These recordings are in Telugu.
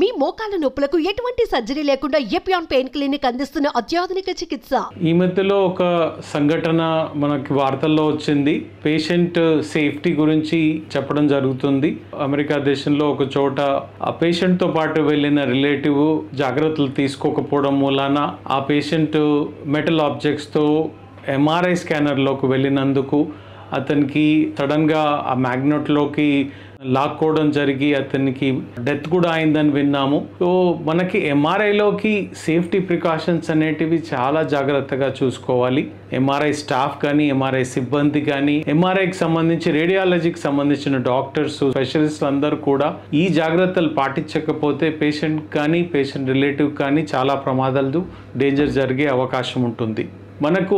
మీ మోకాల నొప్పులకు ఎటువంటి సర్జరీ లేకుండా ఎపియాన్ పెయిన్ క్లినిక్ అందిస్తున్న అత్యాధునిక చికిత్స. ఈ మధ్యలో ఒక సంఘటన మనకి వార్తల్లో వచ్చింది. పేషెంట్ సేఫ్టీ గురించి చెప్పడం జరుగుతుంది. అమెరికా దేశంలో ఒక చోట ఆ పేషెంట్ తో పాటు వెళ్ళిన రిలేటివ్ జాగ్రత్తలు తీసుకోకపోవడం మూలాన ఆ పేషెంట్ మెటల్ ఆబ్జెక్ట్స్ తో ఎంఆర్ఐ స్కానర్లోకి వెళ్ళినందుకు అతనికి సడన్గా ఆ మ్యాగ్నెట్లోకి లాక్కోవడం జరిగి అతనికి డెత్ కూడా అయిందని విన్నాము. సో మనకి ఎంఆర్ఐలోకి సేఫ్టీ ప్రికాషన్స్ అనేటివి చాలా జాగ్రత్తగా చూసుకోవాలి. ఎంఆర్ఐ స్టాఫ్ కానీ, ఎంఆర్ఐ సిబ్బంది కానీ, ఎంఆర్ఐకి సంబంధించి రేడియాలజీకి సంబంధించిన డాక్టర్స్, స్పెషలిస్టులు అందరూ కూడా ఈ జాగ్రత్తలు పాటించకపోతే పేషెంట్ కానీ, పేషెంట్ రిలేటివ్ కానీ చాలా ప్రమాదాలు, డేంజర్ జరిగే అవకాశం ఉంటుంది. మనకు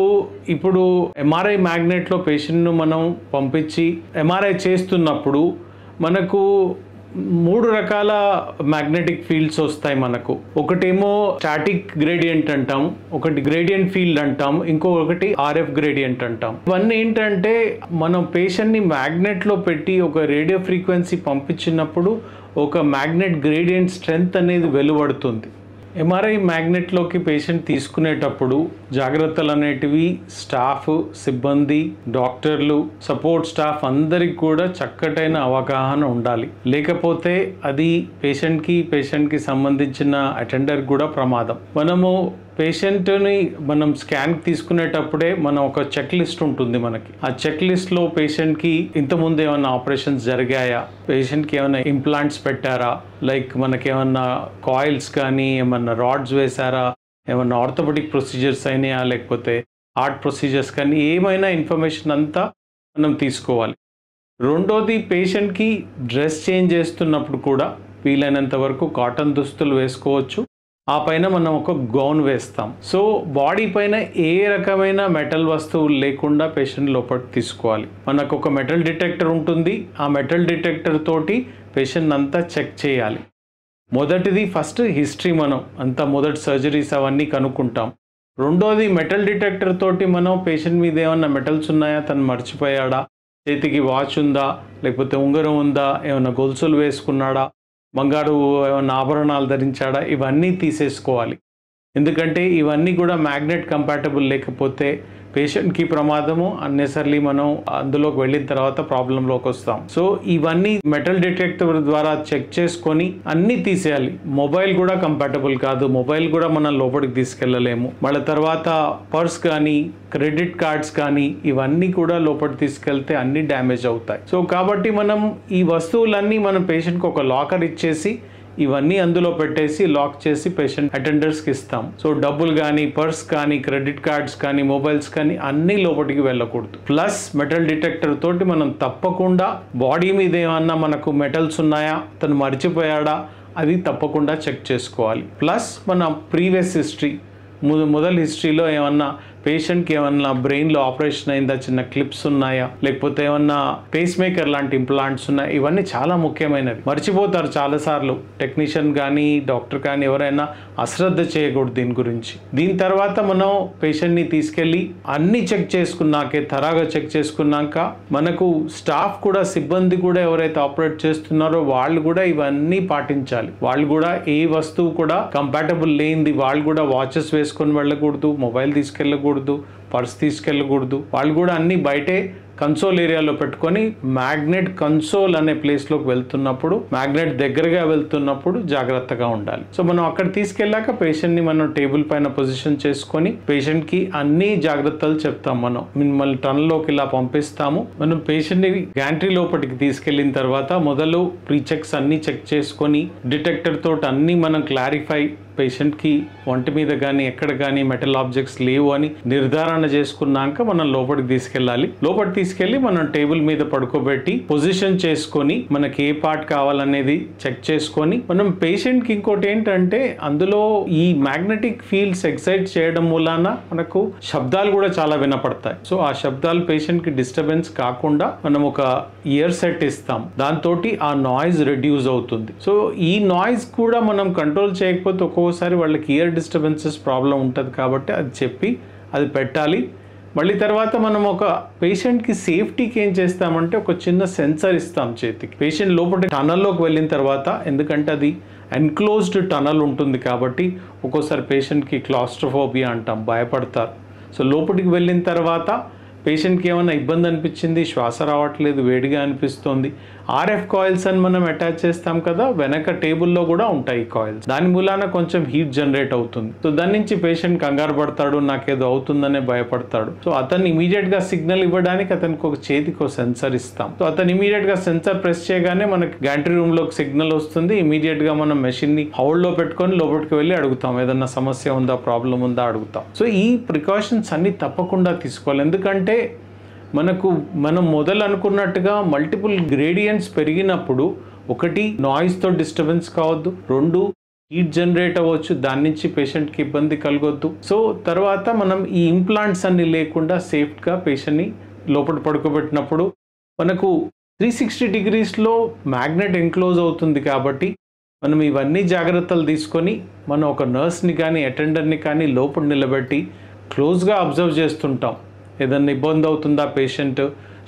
ఇప్పుడు ఎంఆర్ఐ మ్యాగ్నెట్లో పేషెంట్ను మనం పంపించి ఎంఆర్ఐ చేస్తున్నప్పుడు మనకు 3 రకాల మ్యాగ్నెటిక్ ఫీల్డ్స్ వస్తాయి మనకు. ఒకటేమో స్టాటిక్ గ్రేడియంట్ అంటాం, ఒకటి గ్రేడియంట్ ఫీల్డ్ అంటాం, ఇంకొకటి ఆర్ఎఫ్ గ్రేడియంట్ అంటాం. ఇవన్నీ ఏంటంటే మనం పేషెంట్ని మ్యాగ్నెట్లో పెట్టి ఒక రేడియో ఫ్రీక్వెన్సీ పంపించినప్పుడు ఒక మ్యాగ్నెట్ గ్రేడియంట్ స్ట్రెంగ్త్ అనేది వెలువడుతుంది. ఎంఆర్ఐ మ్యాగ్నెట్లోకి పేషెంట్ తీసుకునేటప్పుడు జాగ్రత్తలు అనేటివి స్టాఫ్, సిబ్బంది, డాక్టర్లు, సపోర్ట్ స్టాఫ్ అందరికి కూడా చక్కటైన అవగాహన ఉండాలి. లేకపోతే అది పేషెంట్కి సంబంధించిన అటెండర్కి కూడా ప్రమాదం. మనము పేషెంట్ని మనం స్కాన్ తీసుకునేటప్పుడే మనం ఒక చెక్ లిస్ట్ ఉంటుంది మనకి. ఆ చెక్ లిస్ట్లో పేషెంట్కి ఇంతకుముందు ఏమైనా ఆపరేషన్స్ జరిగాయా, పేషెంట్కి ఏమైనా ఇంప్లాంట్స్ పెట్టారా, లైక్ మనకేమన్నా కాయిల్స్ కానీ ఏమన్నా రాడ్స్ వేశారా, ఏమన్నా ఆర్థోపెడిక్ ప్రొసీజర్స్ అయినాయా, లేకపోతే హార్ట్ ప్రొసీజర్స్ కానీ ఏమైనా ఇన్ఫర్మేషన్ అంతా మనం తీసుకోవాలి. రెండోది, పేషెంట్కి డ్రెస్ చేంజ్ చేస్తున్నప్పుడు కూడా వీలైనంత వరకు కాటన్ దుస్తులు వేసుకోవచ్చు. ఆ పైన మనం ఒక గౌన్ వేస్తాం. సో బాడీ పైన ఏ రకమైన మెటల్ వస్తువులు లేకుండా పేషెంట్ లోపలికి తీసుకోవాలి. మనకు ఒక మెటల్ డిటెక్టర్ ఉంటుంది. ఆ మెటల్ డిటెక్టర్ తోటి పేషెంట్ అంతా చెక్ చేయాలి. మొదటిది ఫస్ట్ హిస్టరీ, మనం అంతా మొదటి సర్జరీస్ అవన్నీ కనుక్కుంటాం. రెండోది, మెటల్ డిటెక్టర్ తోటి మనం పేషెంట్ మీద ఏమన్నా మెటల్స్ ఉన్నాయా, తను మర్చిపోయాడా, చేతికి వాచ్ ఉందా, లేకపోతే ఉంగరం ఉందా, ఏమైనా గొలుసులు వేసుకున్నాడా, బంగారు ఏమన్నా ఆభరణాలు ధరించాడా, ఇవన్నీ తీసేసుకోవాలి. ఎందుకంటే ఇవన్నీ కూడా మ్యాగ్నెట్ కంపాటబుల్ లేకపోతే పేషెంట్కి ప్రమాదము. అన్నెసర్లీ మనం అందులోకి వెళ్ళిన తర్వాత ప్రాబ్లంలోకి వస్తాం. సో ఇవన్నీ మెటల్ డిటెక్టర్ ద్వారా చెక్ చేసుకొని అన్నీ తీసేయాలి. మొబైల్ కూడా కంపాటబుల్ కాదు, మొబైల్ కూడా మనం లోపలికి తీసుకెళ్ళలేము. వాళ్ళ తర్వాత పర్స్ కానీ, క్రెడిట్ కార్డ్స్ కానీ ఇవన్నీ కూడా లోపలికి తీసుకెళ్తే అన్ని డ్యామేజ్ అవుతాయి. సో కాబట్టి మనం ఈ వస్తువులన్నీ మనం పేషెంట్కి ఒక లాకర్ ఇచ్చేసి ఇవన్నీ అందులో పెట్టేసి లాక్ చేసి పేషెంట్ అటెండర్స్కి ఇస్తాం. సో డబ్బులు కానీ, పర్స్ కానీ, క్రెడిట్ కార్డ్స్ కానీ, మొబైల్స్ కానీ అన్నీ లోపలికి వెళ్ళకూడదు. ప్లస్ మెటల్ డిటెక్టర్ తోటి మనం తప్పకుండా బాడీ మీద ఏమన్నా మనకు మెటల్స్ ఉన్నాయా, తను మర్చిపోయాడా, అది తప్పకుండా చెక్ చేసుకోవాలి. ప్లస్ మన ప్రీవియస్ హిస్టరీ, మొదటి హిస్టరీలో ఏమన్నా పేషెంట్కి ఏమన్నా బ్రెయిన్లో ఆపరేషన్ అయిందా, చిన్న క్లిప్స్ ఉన్నాయా, లేకపోతే ఏమన్నా పేస్ మేకర్ లాంటి ఇంప్లాంట్స్ ఉన్నాయా, ఇవన్నీ చాలా ముఖ్యమైనవి. మర్చిపోతారు చాలాసార్లు టెక్నీషియన్ కానీ, డాక్టర్ కానీ, ఎవరైనా అశ్రద్ధ చేయకూడదు దీని గురించి. దీని తర్వాత మనం పేషెంట్ని తీసుకెళ్ళి అన్ని చెక్ చేసుకున్నాకే, తరాగా చెక్ చేసుకున్నాక మనకు స్టాఫ్ కూడా, సిబ్బంది కూడా ఎవరైతే ఆపరేట్ చేస్తున్నారో వాళ్ళు కూడా ఇవన్నీ పాటించాలి. వాళ్ళు కూడా ఏ వస్తువు కూడా కంపాటబుల్ లేనిది వాళ్ళు కూడా వాచెస్ వేసుకొని వెళ్ళకూడదు, మొబైల్ తీసుకెళ్ళకూడదు, పర్స్ తీసుకెళ్ళకూడదు. వాళ్ళు కూడా అన్ని బయటే కన్సోల్ ఏరియాలో పెట్టుకొని మ్యాగ్నెట్ కన్సోల్ అనే ప్లేస్లోకి వెళ్తున్నప్పుడు, మ్యాగ్నెట్ దగ్గరగా వెళ్తున్నప్పుడు జాగ్రత్తగా ఉండాలి. సో మనం అక్కడ తీసుకెళ్ళాక పేషెంట్ని మనం టేబుల్ పైన పొజిషన్ చేసుకొని పేషెంట్కి అన్ని జాగ్రత్తలు చెప్తాం. మనం మిమ్మల్ని టన్లోకి ఇలా పంపిస్తాము. మనం పేషెంట్ని గ్యాంట్రీ లోపలికి తీసుకెళ్ళిన తర్వాత మొదలు ప్రీ చెక్స్ అన్ని చెక్ చేసుకొని డిటెక్టర్ తోటి అన్ని మనం క్లారిఫై, పేషెంట్కి ఒంటి మీద కానీ ఎక్కడ కానీ మెటల్ ఆబ్జెక్ట్స్ లేవు అని నిర్ధారణ చేసుకున్నాక మనం లోపలికి తీసుకెళ్ళాలి. లోపలికి తీసుకెళ్ళి మనం టేబుల్ మీద పడుకోబెట్టి పొజిషన్ చేసుకొని మనకి ఏ పార్ట్ కావాలనేది చెక్ చేసుకొని మనం పేషెంట్కి ఇంకోటి ఏంటంటే అందులో ఈ మ్యాగ్నెటిక్ ఫీల్డ్స్ ఎక్సైట్ చేయడం మూలాన మనకు శబ్దాలు కూడా చాలా వినపడతాయి. సో ఆ శబ్దాలు పేషెంట్కి డిస్టర్బెన్స్ కాకుండా మనం ఒక ఇయర్ సెట్ ఇస్తాం. దాంతో ఆ నాయిస్ రెడ్యూస్ అవుతుంది. సో ఈ నాయిస్ కూడా మనం కంట్రోల్ చేయకపోతే ఒక్కోసారి వాళ్ళకి ఇయర్ డిస్టర్బెన్సెస్ ప్రాబ్లం ఉంటుంది. కాబట్టి అది చెప్పి అది పెట్టాలి. మళ్ళీ తర్వాత మనం ఒక పేషెంట్కి సేఫ్టీకి ఏం చేస్తామంటే ఒక చిన్న సెన్సర్ ఇస్తాం చేతికి. పేషెంట్ లోపల టనల్లోకి వెళ్ళిన తర్వాత, ఎందుకంటే అది ఎన్క్లోజ్డ్ టనల్ ఉంటుంది కాబట్టి ఒక్కోసారి పేషెంట్కి క్లాస్ట్రోఫోబియా అంటాం, భయపడతారు. సో లోపలికి వెళ్ళిన తర్వాత పేషెంట్కి ఏమైనా ఇబ్బంది అనిపించింది, శ్వాస రావట్లేదు, వేడిగా అనిపిస్తుంది, ఆర్ఎఫ్ కాయిల్స్ అని మనం అటాచ్ చేస్తాం కదా, వెనక టేబుల్లో కూడా ఉంటాయి కాయిల్స్. దాని మూలాన కొంచెం హీట్ జనరేట్ అవుతుంది. సో దాని నుంచి పేషెంట్ కంగారు పడతాడు, నాకేదో అవుతుందనే భయపడతాడు. సో అతను ఇమీడియట్గా సిగ్నల్ ఇవ్వడానికి అతనికి ఒక చేతికి ఒక సెన్సర్ ఇస్తాం. సో అతను ఇమీడియట్గా సెన్సర్ ప్రెస్ చేయగానే మనకి గ్యాంట్రీ రూమ్లోకి సిగ్నల్ వస్తుంది. ఇమీడియట్గా మనం మెషిన్ని హౌల్డ్లో పెట్టుకొని లోపలికి వెళ్ళి అడుగుతాం, ఏదన్నా సమస్య ఉందా, ప్రాబ్లం ఉందా అడుగుతాం. సో ఈ ప్రికాషన్స్ అన్ని తప్పకుండా తీసుకోవాలి. ఎందుకంటే మనం మొదలు అనుకున్నట్టుగా మల్టిపుల్ గ్రేడియంట్స్ పెరిగినప్పుడు, ఒకటి నాయిస్తో డిస్టర్బెన్స్ కావద్దు, రెండు హీట్ జనరేట్ అవ్వచ్చు, దాని నుంచి పేషెంట్కి ఇబ్బంది కలగొద్దు. సో తర్వాత మనం ఈ ఇంప్లాంట్స్ అన్ని లేకుండా సేఫ్గా పేషెంట్ని లోపల పడుకోబెట్టినప్పుడు మనకు 360 degreesలో మ్యాగ్నెట్ ఎన్క్లోజ్ అవుతుంది కాబట్టి మనం ఇవన్నీ జాగ్రత్తలు తీసుకొని మనం ఒక నర్స్ని కానీ అటెండర్ని కానీ లోపల నిలబెట్టి క్లోజ్గా అబ్జర్వ్ చేస్తుంటాం. ఏదన్నా ఇబ్బంది అవుతుందా పేషెంట్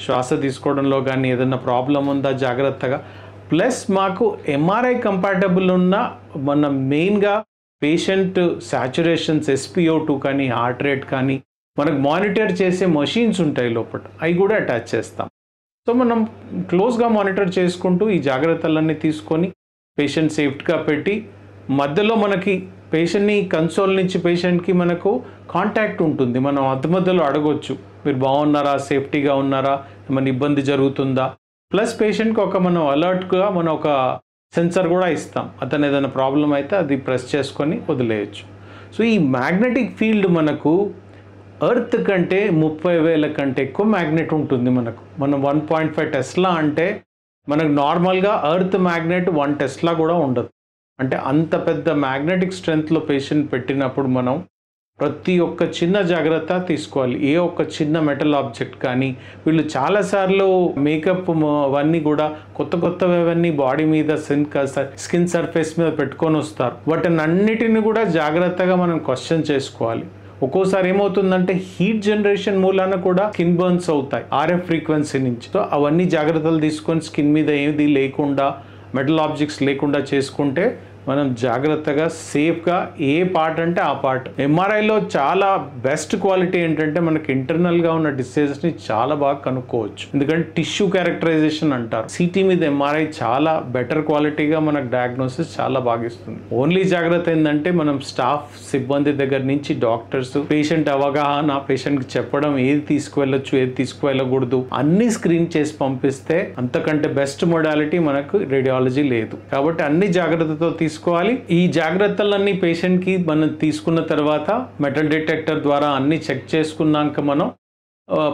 శ్వాస తీసుకోవడంలో కానీ, ఏదన్నా ప్రాబ్లం ఉందా జాగ్రత్తగా. ప్లస్ మాకు ఎంఆర్ఐ కంపాటబుల్ ఉన్న మన మెయిన్గా పేషెంట్ సాచురేషన్స్, SpO2 కానీ, హార్ట్ రేట్ కానీ మనకు మానిటర్ చేసే మషీన్స్ ఉంటాయి లోపల, అవి కూడా అటాచ్ చేస్తాం. సో మనం క్లోజ్గా మానిటర్ చేసుకుంటూ ఈ జాగ్రత్తలన్నీ తీసుకొని పేషెంట్ సేఫ్టీగా పెట్టి, మధ్యలో మనకి పేషెంట్ని కన్సోల్ నుంచి పేషెంట్కి మనకు కాంటాక్ట్ ఉంటుంది. మనం మధ్యలో అడగొచ్చు, మీరు బాగున్నారా, సేఫ్టీగా ఉన్నారా, ఏమైనా ఇబ్బంది జరుగుతుందా. ప్లస్ పేషెంట్కి మనం అలర్ట్గా ఒక సెన్సర్ కూడా ఇస్తాం. అతను ఏదైనా ప్రాబ్లం అయితే అది ప్రెస్ చేసుకొని వదిలేయచ్చు. సో ఈ మ్యాగ్నెటిక్ ఫీల్డ్ మనకు ఎర్త్ కంటే 30,000 కంటే ఎక్కువ మ్యాగ్నెట్ ఉంటుంది మనకు. మనం 1.5 టెస్లా అంటే మనకు నార్మల్గా ఎర్త్ మ్యాగ్నెట్ 1 టెస్లా కూడా ఉండదు. అంటే అంత పెద్ద మ్యాగ్నెటిక్ స్ట్రెంగ్త్లో పేషెంట్ పెట్టినప్పుడు మనం ప్రతి ఒక్క చిన్న జాగ్రత్త తీసుకోవాలి. ఏ ఒక్క చిన్న మెటల్ ఆబ్జెక్ట్ కానీ, వీళ్ళు చాలాసార్లు మేకప్ అవన్నీ కూడా కొత్తవన్నీ బాడీ మీద స్కిన్ సర్ఫేస్ మీద పెట్టుకొని వస్తారు. వాటిని అన్నిటిని కూడా జాగ్రత్తగా మనం క్వశ్చన్ చేసుకోవాలి. ఒక్కోసారి ఏమవుతుందంటే హీట్ జనరేషన్ మూలాన కూడా స్కిన్ బర్న్స్ అవుతాయి ఆర్ఎఫ్ ఫ్రీక్వెన్సీ నుంచి. సో అవన్నీ జాగ్రత్తలు తీసుకొని స్కిన్ మీద ఏది లేకుండా, మెటల్ ఆబ్జెక్ట్స్ లేకుండా చేసుకుంటే మనం జాగ్రత్తగా సేఫ్గా ఏ పార్ట్ అంటే ఆ పార్ట్. ఎంఆర్ఐలో చాలా బెస్ట్ క్వాలిటీ ఏంటంటే మనకి ఇంటర్నల్గా ఉన్న డిసీజెస్ని చాలా బాగా కనుక్కోవచ్చు. ఎందుకంటే టిష్యూ క్యారెక్టరైజేషన్ అంటారు. సిటీ మీద ఎంఆర్ఐ చాలా బెటర్ క్వాలిటీగా మనకు డయాగ్నోసిస్ చాలా బాగా ఇస్తుంది. ఓన్లీ జాగ్రత్త ఏంటంటే మనం స్టాఫ్ సిబ్బంది దగ్గర నుంచి డాక్టర్స్, పేషెంట్ అవగాహన, పేషెంట్కి చెప్పడం ఏది తీసుకువెళ్ళొచ్చు, ఏది తీసుకువెళ్ళకూడదు అన్ని స్క్రీన్ చేసి పంపిస్తే అంతకంటే బెస్ట్ మొడాలిటీ మనకు రేడియాలజీ లేదు. కాబట్టి అన్ని జాగ్రత్తతో తీసుకోవాలి. ఈ జాగ్రత్తలన్నీ పేషెంట్కి మనం తీసుకున్న తర్వాత మెటల్ డిటెక్టర్ ద్వారా అన్ని చెక్ చేసుకున్నాక మనం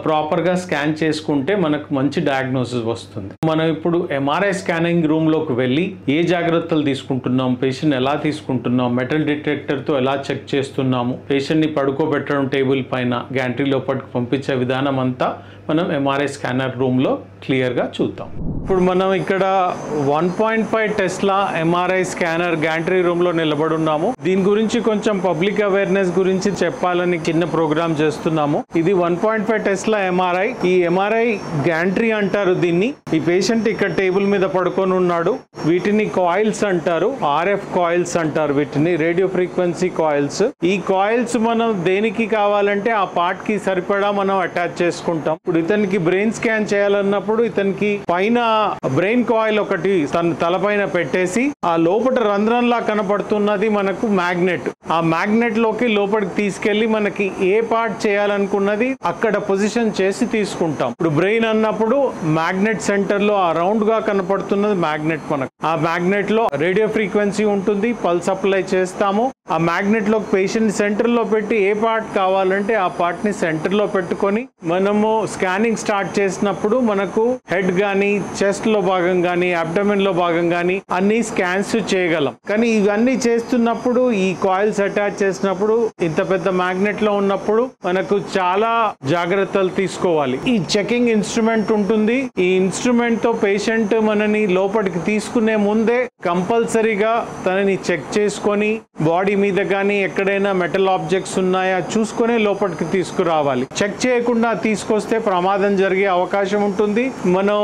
ప్రాపర్గా స్కాన్ చేసుకుంటే మనకు మంచి డయాగ్నోసిస్ వస్తుంది. మనం ఇప్పుడు ఎంఆర్ఐ స్కానింగ్ రూమ్లోకి వెళ్ళి ఏ జాగ్రత్తలు తీసుకుంటున్నాం, పేషెంట్ ఎలా తీసుకుంటున్నాం, మెటల్ డిటెక్టర్తో ఎలా చెక్ చేస్తున్నాము, పేషెంట్ని పడుకోబెట్టడం టేబుల్ పైన, గ్యాంట్రీ లోపలికి పంపించే విధానం అంతా మనం ఎంఆర్ఐ స్కానర్ రూమ్లో క్లియర్గా చూద్దాం. ఇప్పుడు మనం ఇక్కడ 1.5 టెస్లా ఎంఆర్ఐ స్కానర్ గ్యాంట్రీ రూమ్లో నిలబడున్నాము. దీని గురించి కొంచెం పబ్లిక్ అవేర్నెస్ గురించి చెప్పాలని చిన్న ప్రోగ్రామ్ చేస్తున్నాము. ఇది 1.5 టెస్లా ఎంఆర్ఐ. ఈ ఎంఆర్ఐ గ్యాంట్రీ అంటారు దీన్ని. ఈ పేషెంట్ ఇక్కడ టేబుల్ మీద పడుకొని ఉన్నాడు. వీటిని కాయిల్స్ అంటారు, ఆర్ఎఫ్ కాయిల్స్ అంటారు వీటిని, రేడియో ఫ్రీక్వెన్సీ కాయిల్స్. ఈ కాయిల్స్ మనం దేనికి కావాలంటే ఆ పార్ట్ కి సరిపడా మనం అటాచ్ చేసుకుంటాం. ఇప్పుడు ఇతనికి బ్రెయిన్ స్కాన్ చేయాలన్నప్పుడు ఇతనికి పైన బ్రెయిన్ కాయిల్ ఒకటి తన తలపైన పెట్టేసి ఆ లోపల రంధ్రంలా కనపడుతున్నది మనకు మ్యాగ్నెట్. ఆ మ్యాగ్నెట్ లోకి లోపలికి తీసుకెళ్లి మనకి ఏ పార్ట్ చేయాలనుకున్నది అక్కడ పొజిషన్ చేసి తీసుకుంటాం. ఇప్పుడు బ్రెయిన్ అన్నప్పుడు మ్యాగ్నెట్ సెంటర్ లో ఆ రౌండ్ గా కనపడుతున్నది మ్యాగ్నెట్. మనకు ఆ మ్యాగ్నెట్ లో రేడియో ఫ్రీక్వెన్సీ ఉంటుంది, పల్స్ అప్లై చేస్తాము. ఆ మ్యాగ్నెట్ లో పేషెంట్ సెంటర్ లో పెట్టి ఏ పార్ట్ కావాలంటే ఆ పార్ట్ ని సెంటర్ లో పెట్టుకొని మనము స్కానింగ్ స్టార్ట్ చేసినప్పుడు మనకు హెడ్ గానీ, చెస్ట్ లో భాగం గానీ, అబ్డమెన్ లో భాగం గానీ అన్ని స్కాన్స్ చేయగలం. కానీ ఇవన్నీ చేస్తున్నప్పుడు ఈ కాయిల్స్ అటాచ్ చేసినప్పుడు ఇంత పెద్ద మ్యాగ్నెట్ లో ఉన్నప్పుడు మనకు చాలా జాగ్రత్త జాగ్రత్తలు తీసుకోవాలి. ఈ చెకింగ్ ఇన్స్ట్రుమెంట్ ఉంటుంది. ఈ ఇన్స్ట్రుమెంట్ తో పేషెంట్ మనని లోపలికి తీసుకునే ముందే కంపల్సరీగా తనని చెక్ చేసుకొని బాడీ మీద కానీ ఎక్కడైనా మెటల్ ఆబ్జెక్ట్స్ ఉన్నాయా చూసుకొని లోపలికి తీసుకురావాలి. చెక్ చేయకుండా తీసుకొస్తే ప్రమాదం జరిగే అవకాశం ఉంటుంది. మనం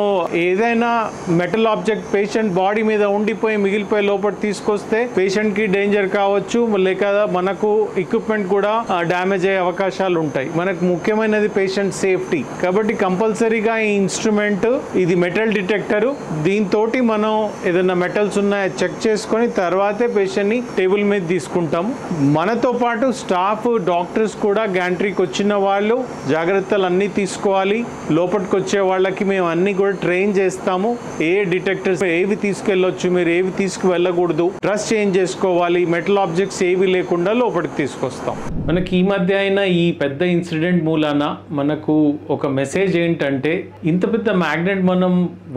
ఏదైనా మెటల్ ఆబ్జెక్ట్ పేషెంట్ బాడీ మీద ఉండిపోయి మిగిలిపోయి లోపలికి తీసుకొస్తే పేషెంట్ కి డేంజర్ కావచ్చు, లేక మనకు ఎక్విప్మెంట్ కూడా డ్యామేజ్ అయ్యే అవకాశాలు ఉంటాయి. మనకు ముఖ్యమైనది పేషెంట్ సేఫ్టీ కాబట్టి కంపల్సరీగా ఈ ఇన్స్ట్రుమెంట్ ఇది మెటల్ డిటెక్టర్. దీంతో మనం ఏదైనా మెటల్స్ ఉన్నాయో చెక్ చేసుకొని తర్వాతే పేషెంట్ ని టేబుల్ మీద తీసుకుంటాము. మనతో పాటు స్టాఫ్ డాక్టర్స్ కూడా గ్యాంట్రీకి వచ్చిన వాళ్ళు జాగ్రత్తలు అన్నీ తీసుకోవాలి. లోపలికి వచ్చే వాళ్ళకి మేము అన్ని కూడా ట్రైన్ చేస్తాము. ఏ డిటెక్టర్స్ ఏవి తీసుకెళ్ళొచ్చు, మీరు ఏవి తీసుకువెళ్ళకూడదు, డ్రెస్ చేంజ్ చేసుకోవాలి, మెటల్ ఆబ్జెక్ట్స్ ఏవి లేకుండా లోపలికి తీసుకొస్తాం. మనకి ఈ మధ్య అయినా ఈ పెద్ద ఇన్సిడెంట్ మూలాన మనకు ఒక మెసేజ్ ఏంటంటే, ఇంత పెద్ద మ్యాగ్నెట్ మనం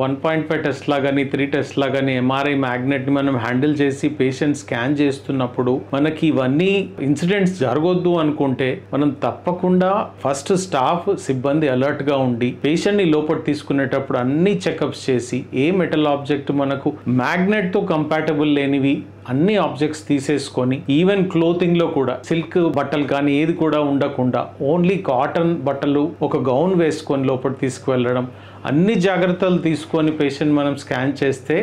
1.5 టెస్లా కానీ 3 టెస్లా కానీ ఎంఆర్ఐ మ్యాగ్నెట్ ని మనం హ్యాండిల్ చేసి పేషెంట్ స్కాన్ చేస్తున్నప్పుడు మనకి ఇవన్నీ ఇన్సిడెంట్స్ జరగొద్దు అనుకుంటే మనం తప్పకుండా ఫస్ట్ స్టాఫ్ సిబ్బంది అలర్ట్ గా ఉండి పేషెంట్ ని లోపల తీసుకునేటప్పుడు అన్ని చెకప్స్ చేసి ఏ మెటల్ ఆబ్జెక్ట్ మనకు మ్యాగ్నెట్ తో కంపాటబుల్ లేనివి అన్ని ఆబ్జెక్ట్స్ తీసేసుకొని ఈవెన్ క్లోతింగ్ లో కూడా సిల్క్ బట్టలు కానీ ఏది కూడా ఉండకుండా ఓన్లీ కాటన్ బట్టలు ఒక గౌన్ వేసుకొని లోపల తీసుకువెళ్ళడం, అన్ని జాగ్రత్తలు తీసుకొని పేషెంట్ మనం స్కాన్ చేస్తే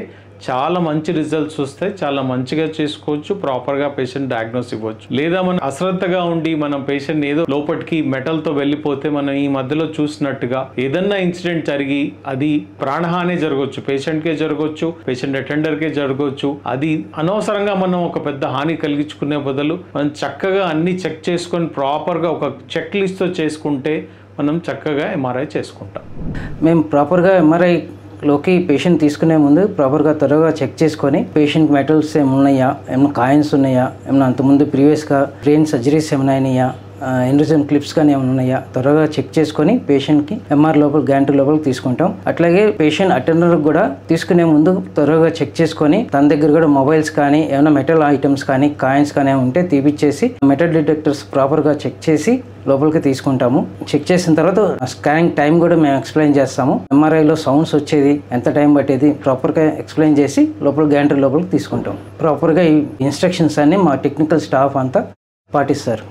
చాలా మంచి రిజల్ట్స్ వస్తాయి. చాలా మంచిగా చేసుకోవచ్చు, ప్రాపర్గా పేషెంట్ డయాగ్నోస్ ఇవ్వచ్చు. లేదా మనం అశ్రద్ధగా ఉండి మనం పేషెంట్ ఏదో లోపలికి మెటల్తో వెళ్ళిపోతే మనం ఈ మధ్యలో చూసినట్టుగా ఏదన్నా ఇన్సిడెంట్ జరిగి అది ప్రాణహాని జరగవచ్చు, పేషెంట్కే జరగవచ్చు, పేషెంట్ అటెండర్కే జరగవచ్చు. అది అనవసరంగా మనం ఒక పెద్ద హాని కలిగించుకునే బదులు మనం చక్కగా అన్ని చెక్ చేసుకొని ప్రాపర్గా ఒక చెక్ లిస్ట్తో చేసుకుంటే మనం చక్కగా ఎంఆర్ఐ చేసుకుంటాం. మేము ప్రాపర్గా ఎంఆర్ఐలోకి పేషెంట్ తీసుకునే ముందు ప్రాపర్గా త్వరగా చెక్ చేసుకొని పేషెంట్ మెటల్స్ ఏమైనా ఉన్నాయా, ఏమైనా కాయిన్స్ ఉన్నాయా, ఏమైనా అంతకుముందు ప్రీవియస్గా బ్రెయిన్ సర్జరీస్ ఏమైనా అయినాయా, ఎన్రిజన్ క్లిప్స్ కానీ ఏమైనా ఉన్నాయా త్వరగా చెక్ చేసుకొని పేషెంట్కి ఎంఆర్ లోపల గ్యాంట్రీ లోపలికి తీసుకుంటాం. అట్లాగే పేషెంట్ అటెండర్ కూడా తీసుకునే ముందు త్వరగా చెక్ చేసుకొని తన దగ్గర కూడా మొబైల్స్ కానీ ఏమైనా మెటల్ ఐటమ్స్ కానీ కాయిన్స్ కానీ ఉంటే తీపిచ్చేసి మెటల్ డిటెక్టర్స్ ప్రాపర్గా చెక్ చేసి లోపలికి తీసుకుంటాము. చెక్ చేసిన తర్వాత స్కానింగ్ టైం కూడా మేము ఎక్స్ప్లెయిన్ చేస్తాము. ఎంఆర్ఐలో సౌండ్స్ వచ్చేది ఎంత టైం పట్టేది ప్రాపర్గా ఎక్స్ప్లెయిన్ చేసి లోపల గ్యాంట్రీ లోపలికి తీసుకుంటాం. ప్రాపర్గా ఈ ఇన్స్ట్రక్షన్స్ అన్ని మా టెక్నికల్ స్టాఫ్ అంతా పాటిస్తారు.